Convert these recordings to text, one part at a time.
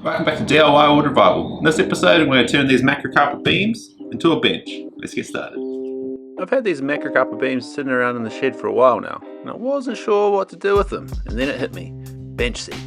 Welcome back to DIY Wood Revival. In this episode I'm going to turn these macrocarpa beams into a bench. Let's get started. I've had these macrocarpa beams sitting around in the shed for a while now, and I wasn't sure what to do with them, and then it hit me. Bench seat.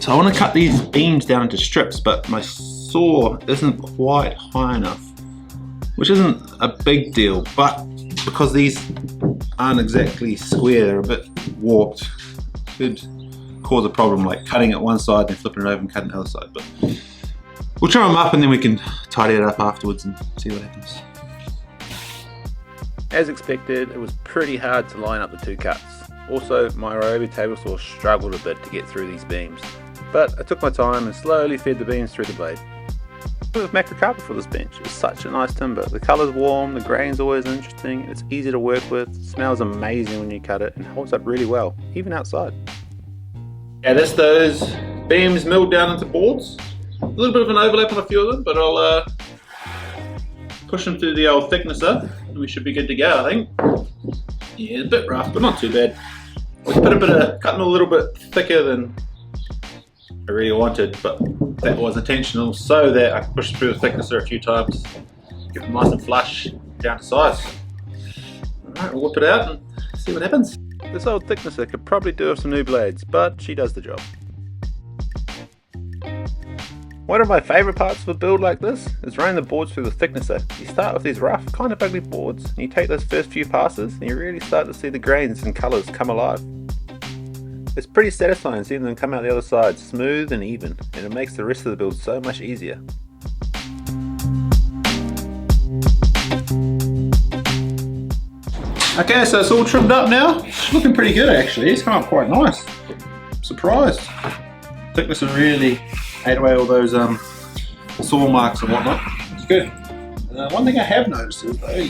So I want to cut these beams down into strips, but my saw isn't quite high enough, which isn't a big deal, but because these aren't exactly square, they're a bit warped, could cause a problem, like cutting it one side and flipping it over and cutting the other side. But we'll trim them up and then we can tidy it up afterwards and see what happens. As expected, it was pretty hard to line up the two cuts. Also, my Ryobi table saw struggled a bit to get through these beams, but I took my time and slowly fed the beams through the blade. With macrocarpa for this bench, it's such a nice timber. The colour's warm, the grain's always interesting, it's easy to work with, smells amazing when you cut it, and holds up really well, even outside. Yeah, that's those beams milled down into boards. A little bit of an overlap on a few of them, but I'll push them through the old thicknesser and we should be good to go, I think. Yeah, a bit rough, but not too bad. We put a bit of cutting a little bit thicker than I really wanted, but that was intentional so that I could push through the thicknesser a few times, get them nice and flush down to size. Alright, we'll whip it out and see what happens. This old thicknesser could probably do with some new blades, but she does the job. One of my favourite parts of a build like this is running the boards through the thicknesser. You start with these rough, kind of ugly boards, and you take those first few passes and you really start to see the grains and colours come alive. It's pretty satisfying seeing them come out the other side smooth and even, and it makes the rest of the build so much easier. Okay, so it's all trimmed up now. It's looking pretty good actually. It's come up quite nice. Surprised. Thickness has really ate away all those saw marks and whatnot. It's good. One thing I have noticed is though,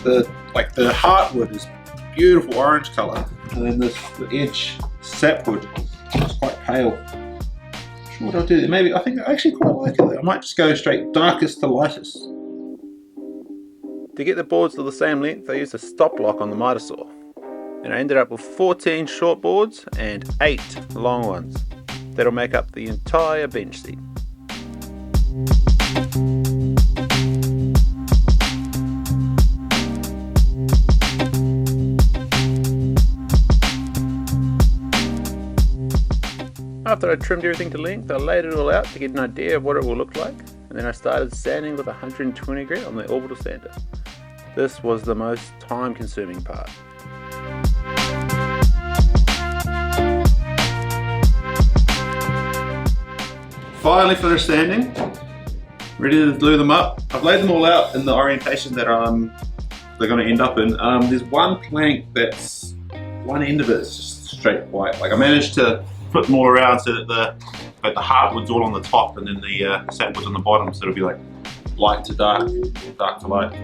the heartwood is beautiful orange colour, and then the edge sapwood is quite pale. Not sure what I'll do. Maybe I think I actually quite like it though. I might just go straight darkest to lightest. To get the boards to the same length, I used a stop lock on the miter saw, and I ended up with 14 short boards and 8 long ones. That'll make up the entire bench seat. After I trimmed everything to length, I laid it all out to get an idea of what it will look like, and then I started sanding with 120 grit on the orbital sander. This was the most time consuming part. Finally finished sanding, ready to glue them up. I've laid them all out in the orientation that they're going to end up in. There's one plank that's, one end of it is just straight white. Like I managed to flip them all around so that the heartwood's all on the top and then the sapwood's on the bottom, so it'll be like light to dark, dark to light.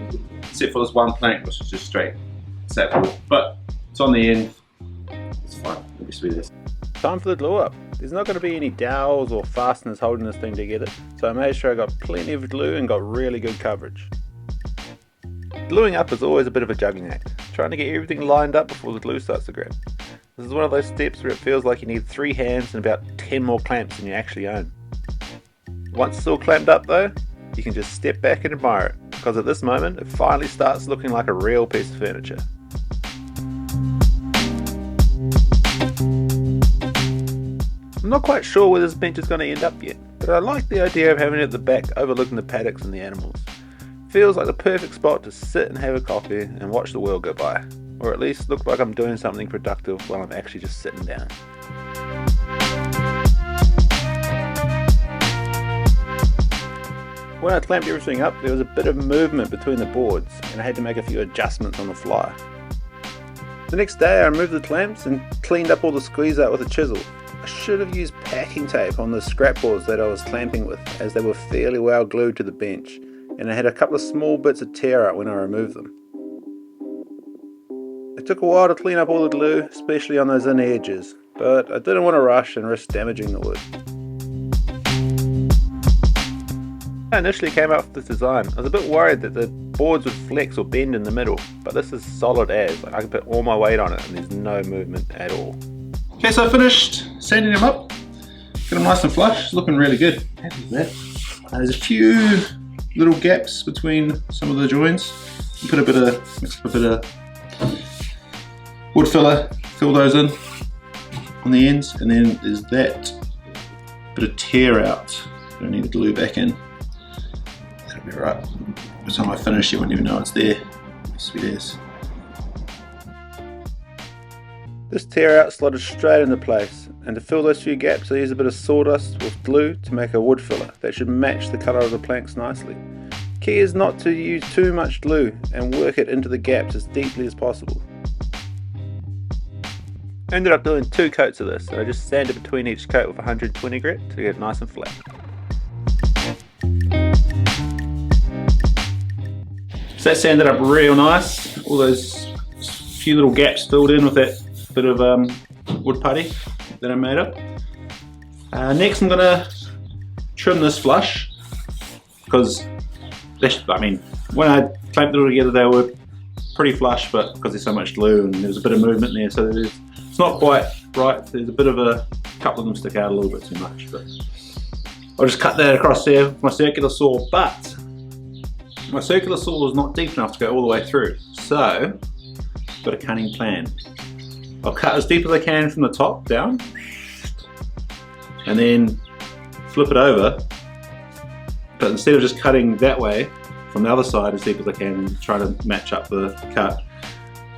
Except for this one plank which is just straight sapwood, but it's on the end. It's fine. Let me see this. Time for the glue up. There's not going to be any dowels or fasteners holding this thing together, so I made sure I got plenty of glue and got really good coverage. Gluing up is always a bit of a juggling act, trying to get everything lined up before the glue starts to grab. This is one of those steps where it feels like you need 3 hands and about 10 more clamps than you actually own. Once it's all clamped up though, you can just step back and admire it, because at this moment it finally starts looking like a real piece of furniture. I'm not quite sure where this bench is going to end up yet, but I like the idea of having it at the back overlooking the paddocks and the animals. Feels like the perfect spot to sit and have a coffee and watch the world go by, or at least look like I'm doing something productive while I'm actually just sitting down. When I clamped everything up, there was a bit of movement between the boards and I had to make a few adjustments on the fly. The next day I removed the clamps and cleaned up all the squeeze out with a chisel. I should have used packing tape on the scrap boards that I was clamping with, as they were fairly well glued to the bench, and I had a couple of small bits of tear out when I removed them. It took a while to clean up all the glue, especially on those inner edges, but I didn't want to rush and risk damaging the wood. When I initially came up with this design, I was a bit worried that the boards would flex or bend in the middle, but this is solid as. I can put all my weight on it and there's no movement at all. Okay, so I finished sanding them up. them nice and flush. It's looking really good. Happy with that. There's a few little gaps between some of the joins. Put a bit of wood filler, fill those in on the ends, and then there's that bit of tear out. Don't need to glue back in. That'll be right. By the time I finish, you won't even know it's there. Sweet as. This tear out slotted straight into place, and to fill those few gaps I use a bit of sawdust with glue to make a wood filler that should match the colour of the planks nicely. Key is not to use too much glue and work it into the gaps as deeply as possible. I ended up doing 2 coats of this, so I just sanded between each coat with 120 grit to get it nice and flat. So that sanded up real nice, all those few little gaps filled in with that bit of wood putty that I made up. Next I'm going to trim this flush, because I mean, when I clamped it all together they were pretty flush, but because there's so much glue and there's a bit of movement there, so it's not quite right. There's a bit of a couple of them stick out a little bit too much, but I'll just cut that across there with my circular saw. But my circular saw was not deep enough to go all the way through, so I've got a cunning plan. I'll cut as deep as I can from the top down, and then flip it over. But instead of just cutting that way, from the other side as deep as I can, and try to match up the cut,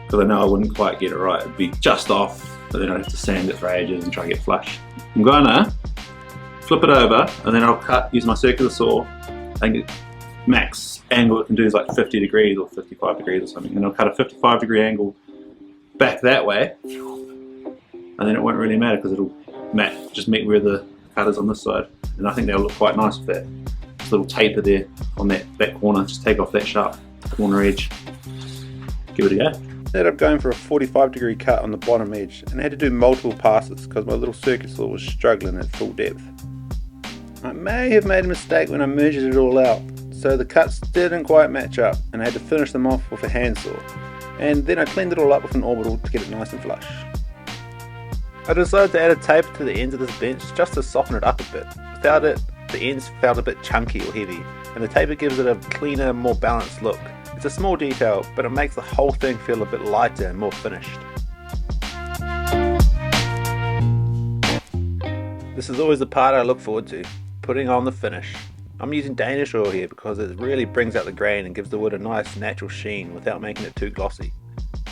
because I know I wouldn't quite get it right. It'd be just off, but then I'd have to sand it for ages and try to get flush. I'm gonna flip it over, and then I'll cut, use my circular saw, and get max angle it can do is like 50 degrees or 55 degrees or something, and I'll cut a 55-degree angle back that way, and then it won't really matter because it'll just meet where the cut is on this side, and I think that'll look quite nice with that little taper there on that corner. Just take off that sharp corner edge. Give it a go. Ended up going for a 45-degree cut on the bottom edge, and I had to do multiple passes because my little circuit saw was struggling at full depth. I may have made a mistake when I measured it all out, so the cuts didn't quite match up, and I had to finish them off with a handsaw, and then I cleaned it all up with an orbital to get it nice and flush. I decided to add a taper to the ends of this bench just to soften it up a bit. Without it, the ends felt a bit chunky or heavy, and the taper gives it a cleaner, more balanced look. It's a small detail, but it makes the whole thing feel a bit lighter and more finished. This is always the part I look forward to, putting on the finish. I'm using Danish oil here because it really brings out the grain and gives the wood a nice natural sheen without making it too glossy.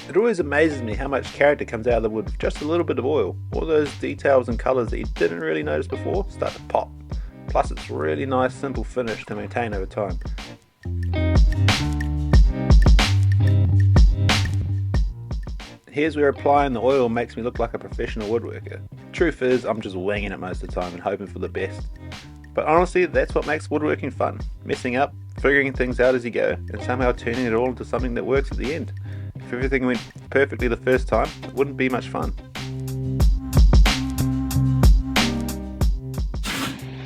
It always amazes me how much character comes out of the wood with just a little bit of oil. All those details and colours that you didn't really notice before start to pop. Plus it's really nice simple finish to maintain over time. Here's where applying the oil makes me look like a professional woodworker. Truth is, I'm just winging it most of the time and hoping for the best. But honestly, that's what makes woodworking fun. Messing up, figuring things out as you go, and somehow turning it all into something that works at the end. If everything went perfectly the first time, it wouldn't be much fun.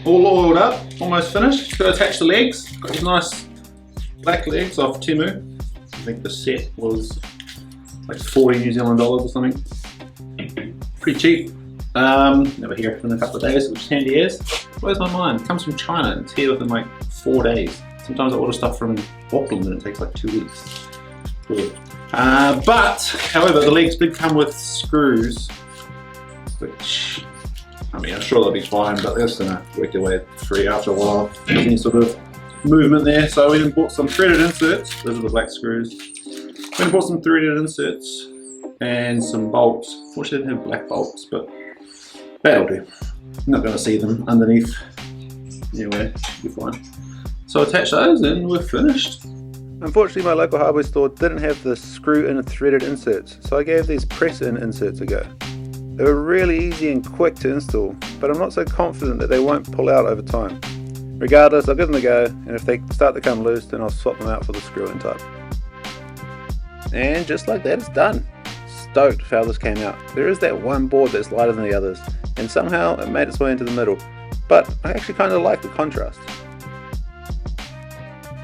All oiled up, almost finished. Got to attach the legs. Got these nice black legs off Temu. I think the set was like 40 New Zealand dollars or something. Pretty cheap. Never hear it in a couple of days, which is handy as. Blows my mind. It comes from China and it's here within like 4 days. Sometimes I order stuff from Auckland and it takes like 2 weeks. Weird. But, however, the legs did come with screws, which, I mean, I'm sure they'll be fine, but they're just gonna work their way free after a while. There's any sort of movement there. So we bought some threaded inserts. Those are the black screws. We bought some threaded inserts and some bolts. Fortunately, I didn't have black bolts, but that'll do. I'm not gonna see them underneath. Anyway, be fine. So attach those and we're finished. Unfortunately, my local hardware store didn't have the screw-in threaded inserts, so I gave these press-in inserts a go. They were really easy and quick to install, but I'm not so confident that they won't pull out over time. Regardless, I'll give them a go, and if they start to come loose, then I'll swap them out for the screw-in type. And just like that, it's done. Stoked with how this came out. There is that one board that's lighter than the others, and somehow it made its way into the middle, but I actually kind of like the contrast.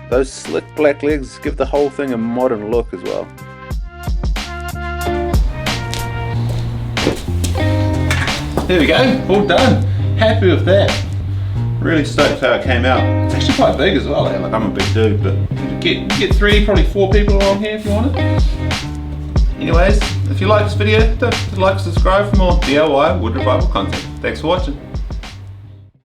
Those slick black legs give the whole thing a modern look as well. There we go, all done. happy with that. Really stoked how it came out. It's actually quite big as well, eh? Like I'm a big dude, but you get 3, probably 4 people along here if you want it. Anyways, if you like this video, don't forget to like and subscribe for more DIY wood revival content. Thanks for watching.